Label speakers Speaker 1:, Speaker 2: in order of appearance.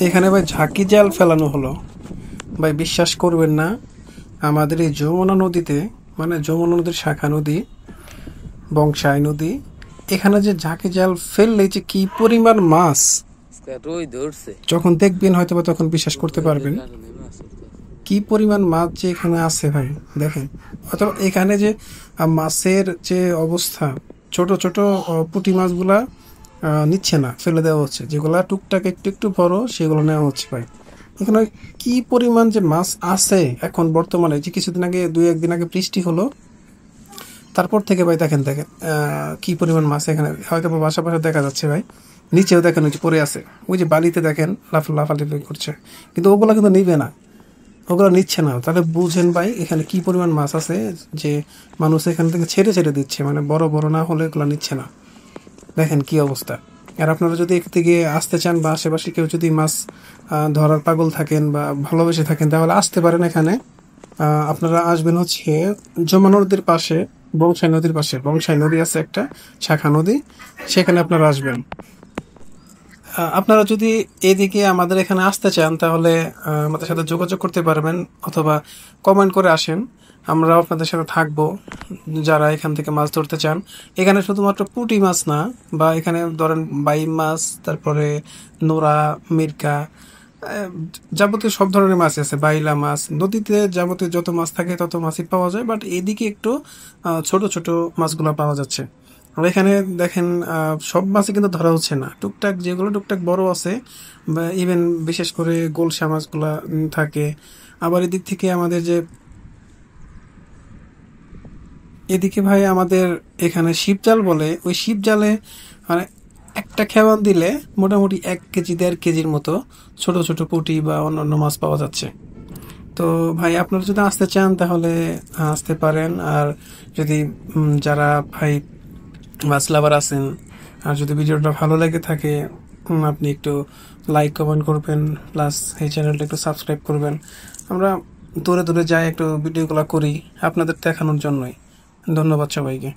Speaker 1: এখানে ভাই ঝাঁকি জাল ফেলানো হলো। ভাই বিশ্বাস করবেন না, আমাদের এই যমুনা নদীতে, মানে যমুনা নদীর শাখা নদী বংশাই নদী, এখানে যে ঝাঁকি জাল ফেললে যে কি পরিমাণ মাছ, যখন দেখবেন হয়তো বা তখন বিশ্বাস করতে পারবেন কি পরিমাণ মাছ যে এখানে আছে ভাই। দেখেন, অথবা এখানে যে মাছের যে অবস্থা, ছোট ছোট পুঁটি মাছগুলা নিচ্ছে না, ফেলে দেওয়া হচ্ছে। যেগুলা টুকটাক একটু একটু বড় সেগুলো নেওয়া হচ্ছে ভাই। এখানে কি পরিমাণ যে মাছ আছে এখন বর্তমানে, যে কিছুদিন আগে, দুই একদিন আগে বৃষ্টি হলো, তারপর থেকে ভাই দেখেন দেখেন কি পরিমাণ মাছ এখানে হয়তো বাসা বাসা দেখা যাচ্ছে ভাই। নিচেও দেখেন ওই যে পড়ে আছে, ওই যে বালিতে দেখেন লাফালাফি করছে, কিন্তু ওগুলা কিন্তু নিবে না, ওগুলো নিচ্ছে না। তাহলে বুঝেন ভাই এখানে কি পরিমাণ মাছ আছে যে মানুষ এখান থেকে ছেড়ে ছেড়ে দিচ্ছে, মানে বড় বড় না হলে এগুলো নিচ্ছে না। দেখেন কি অবস্থা। আর আপনারা যদি এখান থেকে আসতে চান বা আশেপাশে কেউ যদি মাছ ধরার পাগল থাকেন বা ভালোবেসে থাকেন, তাহলে আসতে পারেন এখানে। আপনারা আসবেন হচ্ছে যমুনা নদীর পাশে, বংশাই নদীর পাশে। বংশাই নদী আছে একটা শাখা নদী, সেখানে আপনারা আসবেন। আপনারা যদি এদিকে আমাদের এখানে আসতে চান, তাহলে আমাদের সাথে যোগাযোগ করতে পারবেন, অথবা কমেন্ট করে আসেন, আমরা আপনাদের সাথে থাকবো। যারা এখান থেকে মাছ ধরতে চান, এখানে শুধুমাত্র পুঁটি মাছ না, বা এখানে ধরেন বাইম মাছ, তারপরে নোরা, মিরকা, যাবতীয় সব ধরনের মাছ আছে। বাইলা মাছ, নদীতে যাবতীয় যত মাছ থাকে তত মাছই পাওয়া যায়, বাট এদিকে একটু ছোট ছোট মাছগুলো পাওয়া যাচ্ছে। আর এখানে দেখেন সব মাছই কিন্তু ধরা হচ্ছে না, টুকটাক যেগুলো টুকটাক বড় আছে, বা ইভেন বিশেষ করে গোলসা মাছগুলা থাকে। আবার এদিক থেকে আমাদের যে এদিকে ভাই আমাদের এখানে শিবজাল বলে, ওই শিবজালে মানে একটা খেওয়ান দিলে মোটামুটি 1 কেজি 1.5 কেজির মতো ছোট ছোট পুঁটি বা অন্যান্য মাছ পাওয়া যাচ্ছে। তো ভাই আপনারা যদি আসতে চান তাহলে আসতে পারেন। আর যদি যারা ভাই মাছ লাভার আছেন, আর যদি ভিডিওটা ভালো লেগে থাকে, আপনি একটু লাইক কমেন্ট করবেন, প্লাস এই চ্যানেলটা একটু সাবস্ক্রাইব করবেন। আমরা দূরে দূরে যাই একটু ভিডিওগুলো করি আপনাদের দেখানোর জন্যই। ধন্যবাদ সবাইকে।